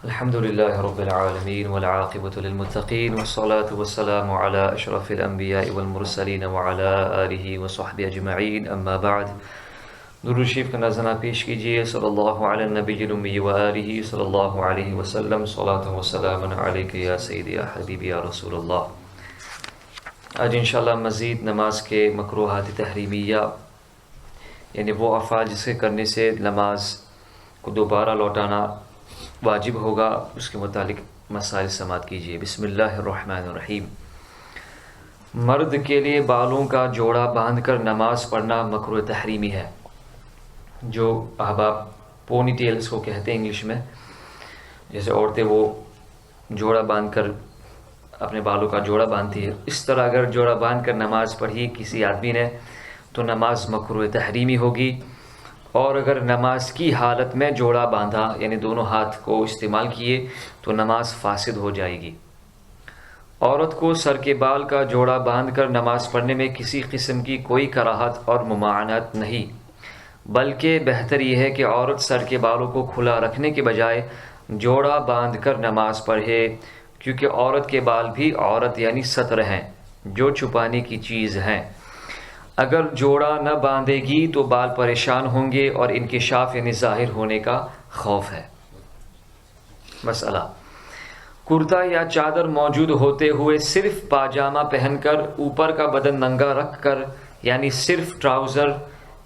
الحمد لله رب العالمين والعاقبة للمتقين والصلاة والسلام على أشرف الأنبياء والمرسلين وعلى آله وصحبه أجمعين اما بعد درود شریف کا نذرانہ پیش کیجیے صلی اللہ علی النبی الامی وآلہ صلی اللہ علیہ وسلم صلاۃ و سلام علیک یا سیدی یا حبیبی یا رسول اللہ۔ آج انشاءاللہ مزید نماز کے مکروہات تحریمیہ یعنی وہ افعال جس کے کرنے سے نماز کو دوبارہ لوٹانا واجب ہوگا اس کے متعلق مسائل سماعت کیجیے۔ بسم اللہ الرحمن الرحیم۔ مرد کے لیے بالوں کا جوڑا باندھ کر نماز پڑھنا مکروہ تحریمی ہے۔ جو احباب پونی ٹیلز کو کہتے ہیں انگلش میں، جیسے عورتیں وہ جوڑا باندھ کر اپنے بالوں کا جوڑا باندھتی ہے، اس طرح اگر جوڑا باندھ کر نماز پڑھی کسی آدمی نے تو نماز مکروہ تحریمی ہوگی، اور اگر نماز کی حالت میں جوڑا باندھا یعنی دونوں ہاتھ کو استعمال کیے تو نماز فاسد ہو جائے گی۔ عورت کو سر کے بال کا جوڑا باندھ کر نماز پڑھنے میں کسی قسم کی کوئی کراہت اور ممانعت نہیں، بلکہ بہتر یہ ہے کہ عورت سر کے بالوں کو کھلا رکھنے کے بجائے جوڑا باندھ کر نماز پڑھے، کیونکہ عورت کے بال بھی عورت یعنی ستر ہیں جو چھپانے کی چیز ہیں۔ اگر جوڑا نہ باندھے گی تو بال پریشان ہوں گے اور انکشاف یعنی ظاہر ہونے کا خوف ہے۔ مسئلہ: کرتا یا چادر موجود ہوتے ہوئے صرف پاجامہ پہن کر اوپر کا بدن ننگا رکھ کر یعنی صرف ٹراؤزر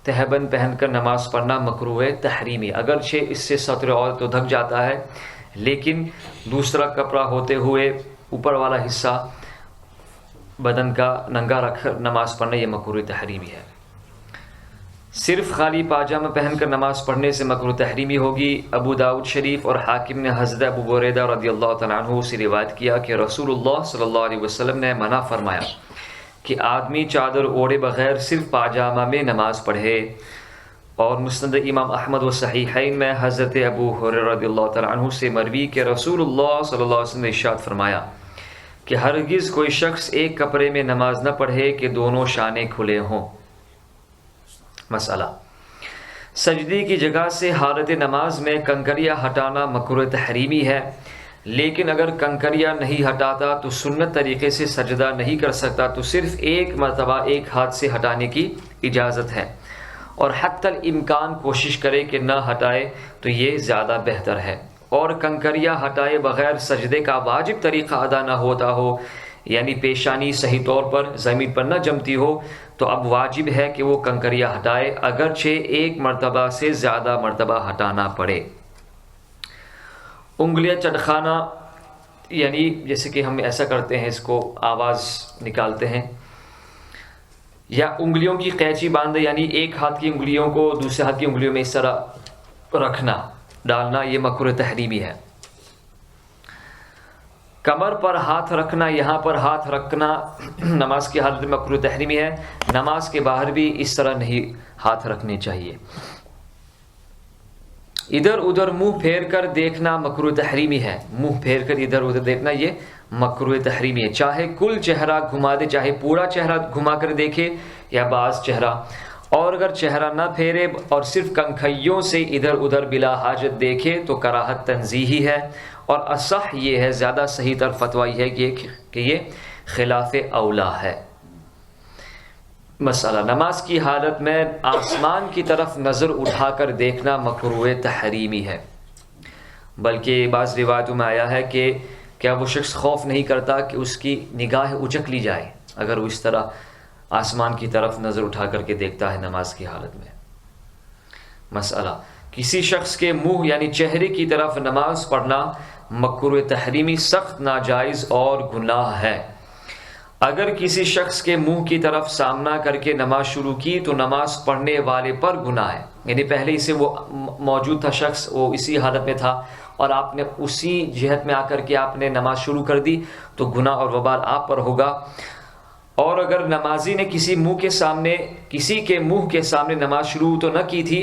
تہبند پہن کر نماز پڑھنا مکروہ تحریمی۔ اگرچہ اس سے سطر عورت تو ڈھک جاتا ہے، لیکن دوسرا کپڑا ہوتے ہوئے اوپر والا حصہ بدن کا ننگا رکھ کر نماز پڑھنا یہ مکروہ تحریمی ہے۔ صرف خالی پاجامہ پہن کر نماز پڑھنے سے مکروہ تحریمی ہوگی۔ ابو داؤد شریف اور حاکم نے حضرت ابو بریدہ رضی اللہ تعالیٰ عنہ سے روایت کیا کہ رسول اللہ صلی اللہ علیہ وسلم نے منع فرمایا کہ آدمی چادر اوڑھے بغیر صرف پاجامہ میں نماز پڑھے۔ اور مسند امام احمد و صحیحین میں حضرت ابو ہریرہ رضی اللہ تعالیٰ عنہ سے مروی کہ رسول اللہ صلی اللہ علیہ وسلم نے ارشاد فرمایا کہ ہرگز کوئی شخص ایک کپڑے میں نماز نہ پڑھے کہ دونوں شانے کھلے ہوں۔ مسئلہ: سجدے کی جگہ سے حالت نماز میں کنکریاں ہٹانا مکروہ تحریمی ہے، لیکن اگر کنکریاں نہیں ہٹاتا تو سنت طریقے سے سجدہ نہیں کر سکتا تو صرف ایک مرتبہ ایک ہاتھ سے ہٹانے کی اجازت ہے، اور حتی الامکان کوشش کرے کہ نہ ہٹائے تو یہ زیادہ بہتر ہے۔ اور کنکریاں ہٹائے بغیر سجدے کا واجب طریقہ ادا نہ ہوتا ہو یعنی پیشانی صحیح طور پر زمین پر نہ جمتی ہو تو اب واجب ہے کہ وہ کنکریاں ہٹائے، اگرچہ ایک مرتبہ سے زیادہ مرتبہ ہٹانا پڑے۔ انگلیاں چٹخانا یعنی جیسے کہ ہم ایسا کرتے ہیں، اس کو آواز نکالتے ہیں، یا انگلیوں کی قینچی باندھے یعنی ایک ہاتھ کی انگلیوں کو دوسرے ہاتھ کی انگلیوں میں اس طرح رکھنا ڈالنا، یہ مکروہ تحریمی ہے۔ کمر پر ہاتھ رکھنا، یہاں پر ہاتھ رکھنا نماز کی حالت میں مکروہ تحریمی ہے۔ نماز کے باہر بھی اس طرح نہیں ہاتھ رکھنے چاہیے۔ ادھر ادھر منہ پھیر کر دیکھنا مکروہ تحریمی ہے۔ منہ پھیر کر ادھر ادھر دیکھنا یہ مکروہ تحریمی ہے، چاہے کل چہرہ گھما دے، چاہے پورا چہرہ گھما کر دیکھے یا بعض چہرہ، اور اگر چہرہ نہ پھیرے اور صرف کنکھیوں سے ادھر ادھر بلا حاجت دیکھے تو کراہت تنزیہی ہے، اور اصح یہ ہے، زیادہ صحیح تر فتویٰ یہ ہے کہ یہ خلاف اولا ہے۔ مسئلہ: نماز کی حالت میں آسمان کی طرف نظر اٹھا کر دیکھنا مکروہ تحریمی ہے، بلکہ بعض روایتوں میں آیا ہے کہ کیا وہ شخص خوف نہیں کرتا کہ اس کی نگاہ اچک لی جائے اگر وہ اس طرح آسمان کی طرف نظر اٹھا کر کے دیکھتا ہے نماز کی حالت میں۔ مسئلہ: کسی شخص کے منہ یعنی چہرے کی طرف نماز پڑھنا مکروہ تحریمی، سخت ناجائز اور گناہ ہے۔ اگر کسی شخص کے منہ کی طرف سامنا کر کے نماز شروع کی تو نماز پڑھنے والے پر گناہ ہے، یعنی پہلے سے وہ موجود تھا شخص، وہ اسی حالت میں تھا اور آپ نے اسی جہت میں آ کر کے آپ نے نماز شروع کر دی تو گناہ اور وبال آپ پر ہوگا۔ اور اگر نمازی نے کسی کے منہ کے سامنے نماز شروع تو نہ کی تھی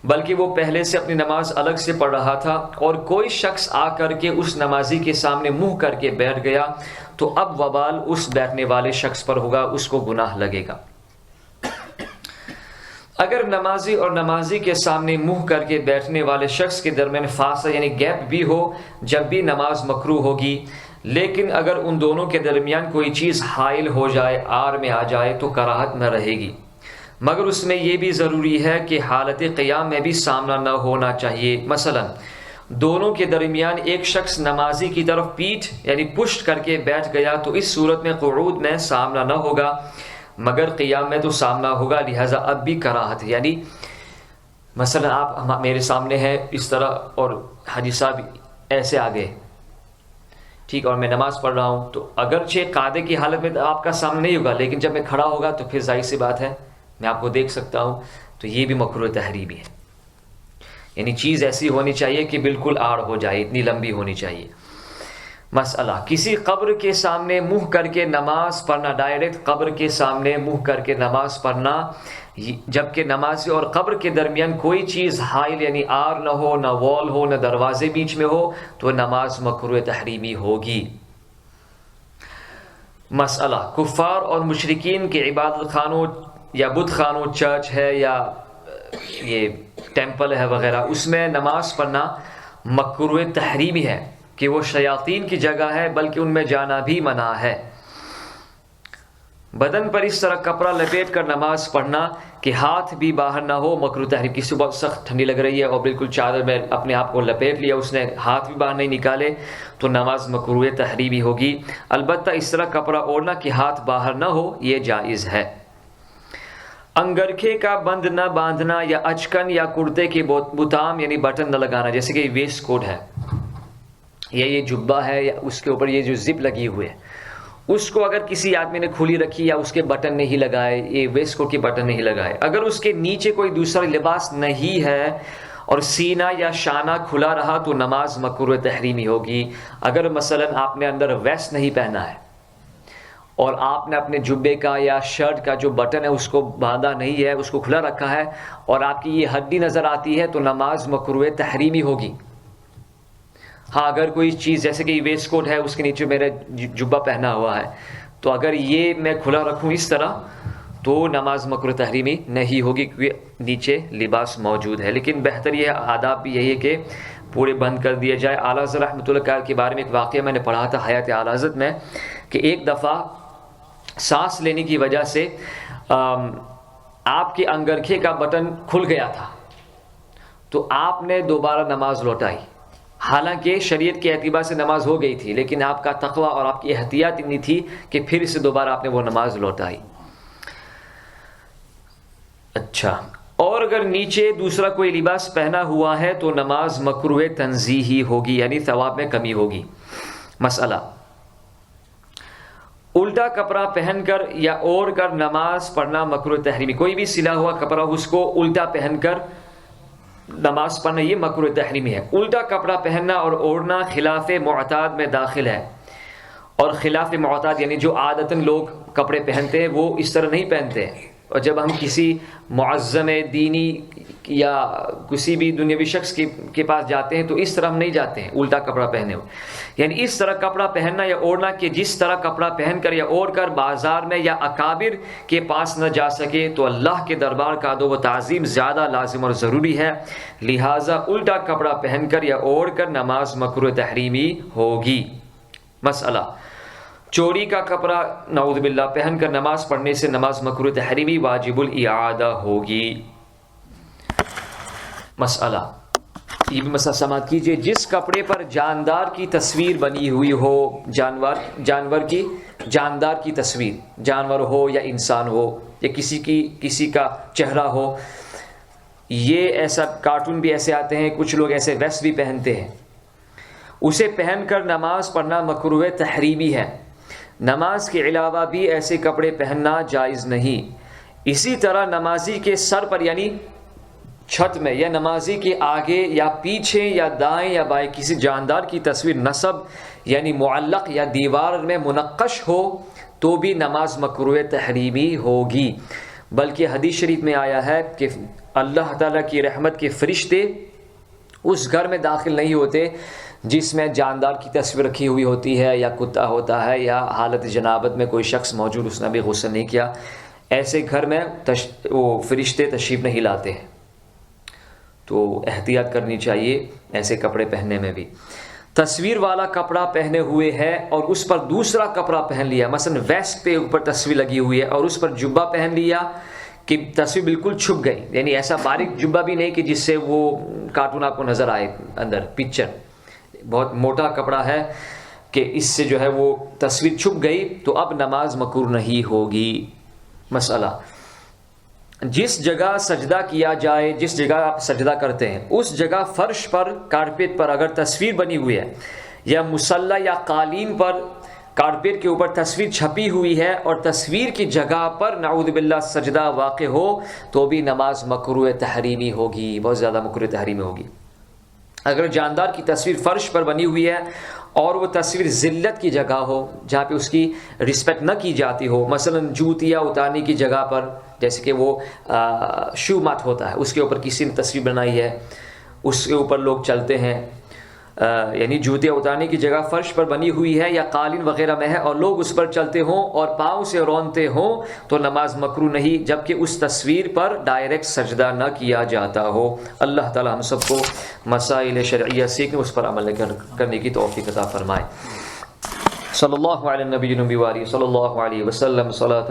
بلکہ وہ پہلے سے اپنی نماز الگ سے پڑھ رہا تھا، اور کوئی شخص آ کر کے اس نمازی کے سامنے منہ کر کے بیٹھ گیا تو اب وبال اس بیٹھنے والے شخص پر ہوگا، اس کو گناہ لگے گا۔ اگر نمازی اور نمازی کے سامنے منہ کر کے بیٹھنے والے شخص کے درمیان فاصلہ یعنی گیپ بھی ہو جب بھی نماز مکروہ ہوگی، لیکن اگر ان دونوں کے درمیان کوئی چیز حائل ہو جائے، آر میں آ جائے تو کراہت نہ رہے گی، مگر اس میں یہ بھی ضروری ہے کہ حالت قیام میں بھی سامنا نہ ہونا چاہیے۔ مثلا دونوں کے درمیان ایک شخص نمازی کی طرف پیٹھ یعنی پشت کر کے بیٹھ گیا تو اس صورت میں قعود میں سامنا نہ ہوگا مگر قیام میں تو سامنا ہوگا، لہذا اب بھی کراہت ہے۔ یعنی مثلا آپ میرے سامنے ہیں اس طرح اور حاجی صاحب ایسے آگے، ٹھیک، اور میں نماز پڑھ رہا ہوں تو اگرچہ قاعدے کی حالت میں آپ کا سامنا نہیں ہوگا، لیکن جب میں کھڑا ہوگا تو پھر ظاہر سی بات ہے میں آپ کو دیکھ سکتا ہوں، تو یہ بھی مکروہ تحریمی ہے۔ یعنی چیز ایسی ہونی چاہیے کہ بالکل آڑ ہو جائے، اتنی لمبی ہونی چاہیے۔ مسئلہ، کسی قبر کے سامنے منہ کر کے نماز پڑھنا، ڈائریکٹ قبر کے سامنے منہ کر کے نماز پڑھنا، جبکہ نمازی اور قبر کے درمیان کوئی چیز حائل یعنی آر نہ ہو، نہ وال ہو، نہ دروازے بیچ میں ہو، تو نماز مکروہ تحریمی ہوگی۔ مسئلہ، کفار اور مشرکین کے عبادت خانوں یا بت خانوں، چرچ ہے یا یہ ٹیمپل ہے وغیرہ، اس میں نماز پڑھنا مکروہ تحریمی ہے کہ وہ شیاطین کی جگہ ہے، بلکہ ان میں جانا بھی منع ہے۔ بدن پر اس طرح کپڑا لپیٹ کر نماز پڑھنا کہ ہاتھ بھی باہر نہ ہو، مکروہ تحریم۔ کسی بہت سخت ٹھنڈی لگ رہی ہے اور بالکل چادر میں اپنے آپ کو لپیٹ لیا، اس نے ہاتھ بھی باہر نہیں نکالے، تو نماز مکروہ تحریمی ہوگی۔ البتہ اس طرح کپڑا اوڑھنا کہ ہاتھ باہر نہ ہو یہ جائز ہے۔ انگرکھے کا بند نہ باندھنا یا اچکن یا کرتے کے بوتام یعنی بٹن نہ لگانا، جیسے کہ ویسٹ کوٹ ہے یا یہ جبہ ہے یا اس کے اوپر یہ جو زپ لگی ہوئی ہے، اس کو اگر کسی آدمی نے کھلی رکھی یا اس کے بٹن نہیں لگائے، یہ ویسٹ کوٹ کے بٹن نہیں لگائے، اگر اس کے نیچے کوئی دوسرا لباس نہیں ہے اور سینہ یا شانہ کھلا رہا تو نماز مکروہ تحریمی ہوگی۔ اگر مثلا آپ نے اندر ویسٹ نہیں پہنا ہے اور آپ نے اپنے جبے کا یا شرٹ کا جو بٹن ہے اس کو باندھا نہیں ہے، اس کو کھلا رکھا ہے اور آپ کی یہ ہڈی نظر آتی ہے تو نماز مکروہ تحریمی ہوگی۔ ہاں اگر کوئی چیز جیسے کہ ویسٹ کوٹ ہے، اس کے نیچے میرا جبہ پہنا ہوا ہے، تو اگر یہ میں کھلا رکھوں اس طرح تو نماز مکروہ تحریمی نہیں ہوگی کیونکہ نیچے لباس موجود ہے۔ لیکن بہتر یہ آداب بھی یہی ہے کہ پورے بند کر دیا جائے۔ اعلیٰ حضرت رحمۃ اللہ کے بارے میں ایک واقعہ میں نے پڑھا تھا حیات اعلیٰ حضرت میں کہ ایک دفعہ سانس لینے کی وجہ سے آپ کے انگرکھے کا بٹن کھل گیا تھا، تو آپ نے دوبارہ نماز لوٹائی، حالانکہ شریعت کے اعتبار سے نماز ہو گئی تھی، لیکن آپ کا تقوی اور آپ کی احتیاط اتنی تھی کہ پھر سے دوبارہ آپ نے وہ نماز لوٹائی۔ اچھا، اور اگر نیچے دوسرا کوئی لباس پہنا ہوا ہے تو نماز مکروہ تنزیہی ہوگی، یعنی ثواب میں کمی ہوگی۔ مسئلہ، الٹا کپڑا پہن کر یا اوڑھ کر نماز پڑھنا مکروہ تحریمی۔ کوئی بھی سلا ہوا کپڑا اس کو الٹا پہن کر نماز پڑھنا یہ مکروہ تحریمی ہے۔ الٹا کپڑا پہننا اور اوڑھنا خلاف معتاد میں داخل ہے، اور خلاف معتاد یعنی جو عادتاً لوگ کپڑے پہنتے ہیں وہ اس طرح نہیں پہنتے، اور جب ہم کسی معظم دینی یا کسی بھی دنیاوی شخص کے پاس جاتے ہیں تو اس طرح ہم نہیں جاتے ہیں الٹا کپڑا پہنے ہوئے، یعنی اس طرح کپڑا پہننا یا اوڑھنا کہ جس طرح کپڑا پہن کر یا اوڑھ کر بازار میں یا اکابر کے پاس نہ جا سکے، تو اللہ کے دربار کا ادب و تعظیم زیادہ لازم اور ضروری ہے، لہٰذا الٹا کپڑا پہن کر یا اوڑھ کر نماز مکروہ تحریمی ہوگی۔ مسئلہ، چوری کا کپڑا نعوذ باللہ پہن کر نماز پڑھنے سے نماز مکروہ تحریمی واجب الاعادہ ہوگی۔ مسئلہ، یہ بھی مسئلہ سماعت کیجئے، جس کپڑے پر جاندار کی تصویر بنی ہوئی ہو، جانور کی جاندار کی تصویر، جانور ہو یا انسان ہو یا کسی کا چہرہ ہو، یہ ایسا کارٹون بھی ایسے آتے ہیں، کچھ لوگ ایسے ویسٹ بھی پہنتے ہیں، اسے پہن کر نماز پڑھنا مکروہ تحریمی ہے۔ نماز کے علاوہ بھی ایسے کپڑے پہننا جائز نہیں۔ اسی طرح نمازی کے سر پر یعنی چھت میں یا نمازی کے آگے یا پیچھے یا دائیں یا بائیں کسی جاندار کی تصویر نصب یعنی معلق یا دیوار میں منقش ہو تو بھی نماز مکروہ تحریمی ہوگی، بلکہ حدیث شریف میں آیا ہے کہ اللہ تعالیٰ کی رحمت کے فرشتے اس گھر میں داخل نہیں ہوتے جس میں جاندار کی تصویر رکھی ہوئی ہوتی ہے یا کتا ہوتا ہے یا حالت جنابت میں کوئی شخص موجود اس نے بھی غسل نہیں کیا، ایسے گھر میں وہ فرشتے تشریف نہیں لاتے ہیں، تو احتیاط کرنی چاہیے ایسے کپڑے پہننے میں بھی۔ تصویر والا کپڑا پہنے ہوئے ہے اور اس پر دوسرا کپڑا پہن لیا، مثلا ویسٹ پہ اوپر تصویر لگی ہوئی ہے اور اس پر جبہ پہن لیا کہ تصویر بالکل چھپ گئی، یعنی ایسا باریک جبہ بھی نہیں کہ جس سے وہ کارٹون آپ کو نظر آئے اندر پکچر، بہت موٹا کپڑا ہے کہ اس سے جو ہے وہ تصویر چھپ گئی، تو اب نماز مکروہ نہیں ہوگی۔ مسئلہ، جس جگہ سجدہ کیا جائے، جس جگہ آپ سجدہ کرتے ہیں اس جگہ فرش پر، کارپیٹ پر اگر تصویر بنی ہوئی ہے، یا مصلی یا قالین پر کارپیٹ کے اوپر تصویر چھپی ہوئی ہے اور تصویر کی جگہ پر نعوذ باللہ سجدہ واقع ہو، تو بھی نماز مکروہ تحریمی ہوگی، بہت زیادہ مکروہ تحریمی ہوگی۔ اگر جاندار کی تصویر فرش پر بنی ہوئی ہے اور وہ تصویر ذلت کی جگہ ہو جہاں پہ اس کی رسپیکٹ نہ کی جاتی ہو، مثلا جوتیاں اتارنے کی جگہ پر، جیسے کہ وہ شو مات ہوتا ہے، اس کے اوپر کسی نے تصویر بنائی ہے، اس کے اوپر لوگ چلتے ہیں، یعنی جوتیاں اتارنے کی جگہ فرش پر بنی ہوئی ہے یا قالین وغیرہ میں ہے اور لوگ اس پر چلتے ہوں اور پاؤں سے رونتے ہوں، تو نماز مکروہ نہیں، جبکہ اس تصویر پر ڈائریکٹ سجدہ نہ کیا جاتا ہو۔ اللہ تعالی ہم سب کو مسائل شرعیہ سیکھنے، اس پر عمل کرنے کی توفیق عطا فرمائے۔ صلی اللہ علیہ نبی و آلہ صلی اللہ علیہ وسلم صلاۃ